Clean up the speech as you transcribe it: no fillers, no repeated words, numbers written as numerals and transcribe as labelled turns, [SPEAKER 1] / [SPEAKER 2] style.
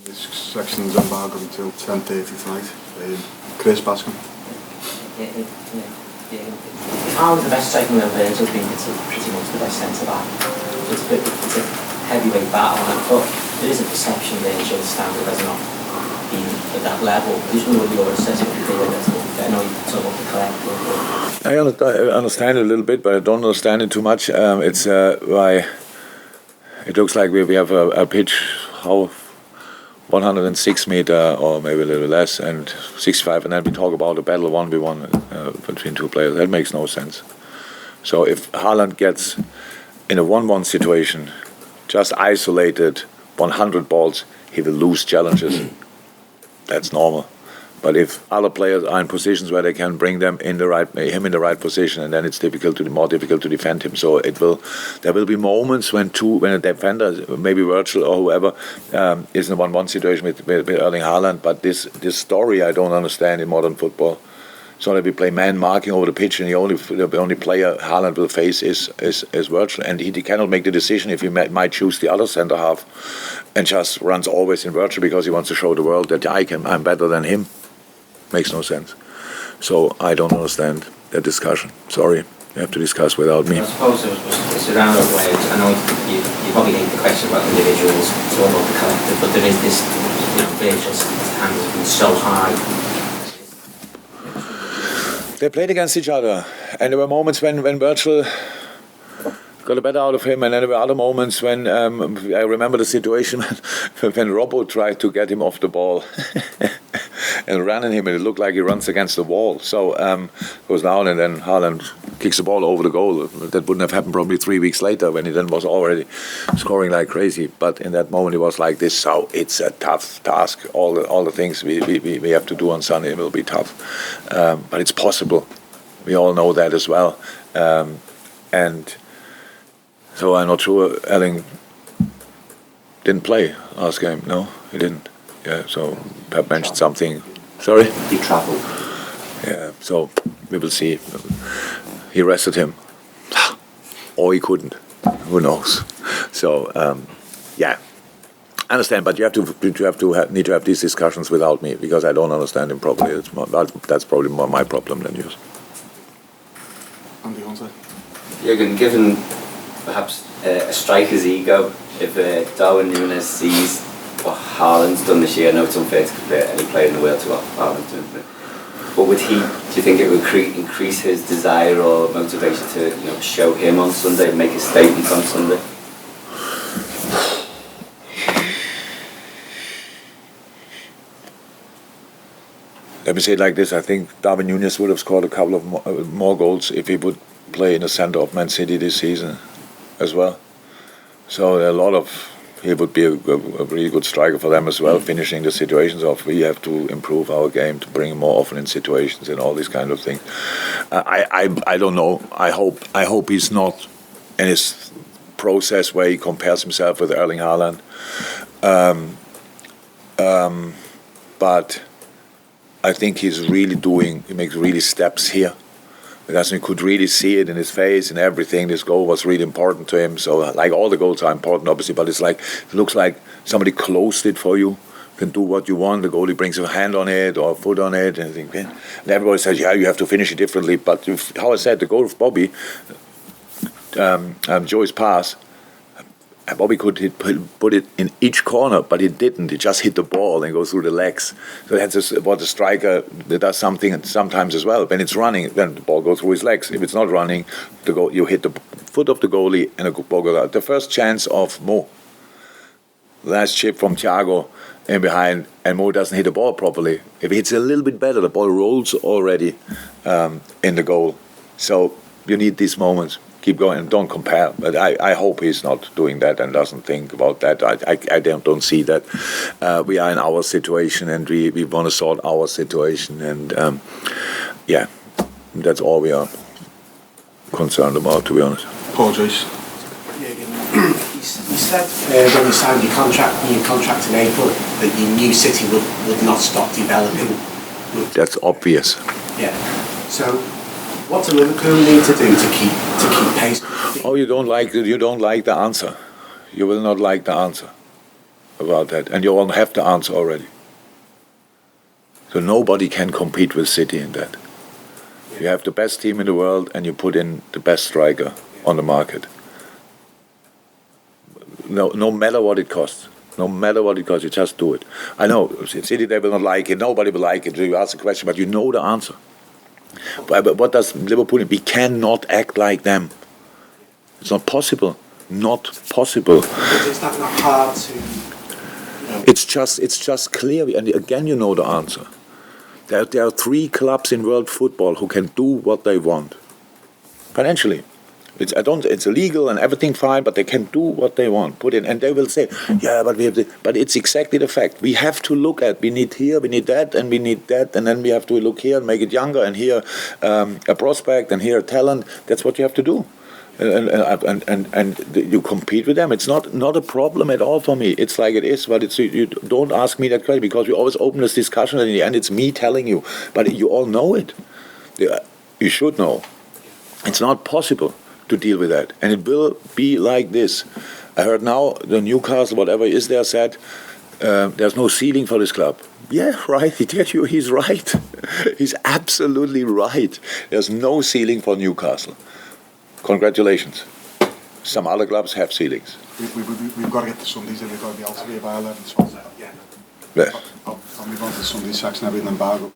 [SPEAKER 1] This section's embargoed until 10:30 tonight. Chris Bascom.
[SPEAKER 2] If Haaland's the best striker in Virgil, I think it's pretty much the best centre back. It's a heavyweight battle, but there is a perception Virgil's standard has not been at that level. I just wonder what your assessment would be of it. I know you talk about the collective.
[SPEAKER 3] I understand it a little bit, but I don't understand it too much. It's why it looks like we have a pitch, 106 meter or maybe a little less, and 65, and then we talk about a battle 1v1 between two players. That makes no sense. So if Haaland gets in a 1-1 situation, just isolated 100 balls, he will lose challenges. That's normal. But if other players are in positions where they can bring him in the right position, and then it's more difficult to defend him. So there will be moments when a defender, maybe Virgil or whoever, is in a 1-1 situation with Erling Haaland. But this story I don't understand in modern football. So that we play man marking over the pitch, and the only player Haaland will face is Virgil, and he cannot make the decision if he might choose the other centre half, and just runs always in Virgil because he wants to show the world that I'm better than him. Makes no sense. So I don't understand that discussion. Sorry, you have to discuss without me.
[SPEAKER 2] I suppose it's a roundabout way. I know you probably hate the question about individuals, it's all about the collective, but there is this, Virgil's hands have been so high.
[SPEAKER 3] They played against each other, and there were moments when Virgil got a better out of him, and then there were other moments when I remember the situation when Robbo tried to get him off the ball and ran at him, and it looked like he runs against the wall. So goes down, and then Haaland kicks the ball over the goal. That wouldn't have happened probably 3 weeks later when he then was already scoring like crazy. But in that moment, it was like this. So it's a tough task. All the things we have to do on Sunday will be tough, but it's possible. We all know that as well, and. So I'm not sure Erling didn't play last game. No, he didn't. Yeah, so Pep mentioned something. Sorry?
[SPEAKER 2] He travelled.
[SPEAKER 3] Yeah, so we will see. He rested him. Or he couldn't. Who knows? So, yeah. I understand, but you need to have these discussions without me because I don't understand him properly. That's probably more my problem than yours.
[SPEAKER 1] Andy Hunter.
[SPEAKER 4] Jurgen, given perhaps a striker's ego, if Darwin Nunez sees what Haaland's done this year, I know it's unfair to compare any player in the world to what Haaland's done, but do you think it would increase his desire or motivation to show him on Sunday and make a statement on Sunday?
[SPEAKER 3] Let me say it like this: I think Darwin Nunez would have scored a couple of more goals if he would play in the centre of Man City this season as well. So he would be a really good striker for them as well, finishing the situations off. We have to improve our game to bring him more often in situations and all these kind of things. I don't know. I hope he's not in his process where he compares himself with Erling Haaland. But I think he makes really steps here. Because we could really see it in his face and everything. This goal was really important to him. So, like all the goals are important, obviously, but it looks like somebody closed it for you. Can do what you want. The goalie brings a hand on it or a foot on it, and everybody says, "Yeah, you have to finish it differently." But how I said, the goal of Bobby, Joey's pass. Bobby could put it in each corner, but he didn't. He just hit the ball and goes through the legs. So that's what a striker does something sometimes as well. When it's running, then the ball goes through his legs. If it's not running, you hit the foot of the goalie and the ball goes out. The first chance of Mo, last chip from Thiago in behind, and Mo doesn't hit the ball properly. If he hits a little bit better, the ball rolls already in the goal. So you need these moments. Keep going and don't compare. But I hope he's not doing that and doesn't think about that. I don't see that. We are in our situation and we want to sort our situation. And yeah, that's all we are concerned about, to be honest.
[SPEAKER 1] Paul Joyce.
[SPEAKER 5] You said when you signed your contract in April that you knew City would not stop developing.
[SPEAKER 3] That's obvious.
[SPEAKER 5] Yeah. So what do Liverpool need to do to keep pace?
[SPEAKER 3] Oh, you don't like the answer. You will not like the answer. about that, and you all have the answer already. So nobody can compete with City in that. You have the best team in the world, and you put in the best striker on the market. No matter what it costs. No matter what it costs, you just do it. I know, City, they will not like it. Nobody will like it. You ask the question, but you know the answer. But what does Liverpool? We cannot act like them. It's not possible. Not possible.
[SPEAKER 5] Is that not hard to?
[SPEAKER 3] It's just clear, and again, you know the answer. There are 3 clubs in world football who can do what they want, financially. It's illegal and everything fine, but they can do what they want. Put in, and they will say, yeah, but but it's exactly the fact. We have to look at. We need here, we need that, and we need that, and then we have to look here and make it younger, and here a prospect, and here a talent. That's what you have to do. And you compete with them. It's not a problem at all for me. It's like it is, but you don't ask me that question, because we always open this discussion, and in the end it's me telling you. But you all know it. You should know. It's not possible to deal with that, and it will be like this. I heard now the Newcastle, whatever is there, said there's no ceiling for this club. Yeah, right. He's right. He's absolutely right. There's no ceiling for Newcastle. Congratulations. Some other clubs have ceilings.
[SPEAKER 1] We've got to get to Sundays, and we've got to be out here by 11. So.
[SPEAKER 3] Yeah.
[SPEAKER 1] I'll move on to Sunday section. I'll be in embargo.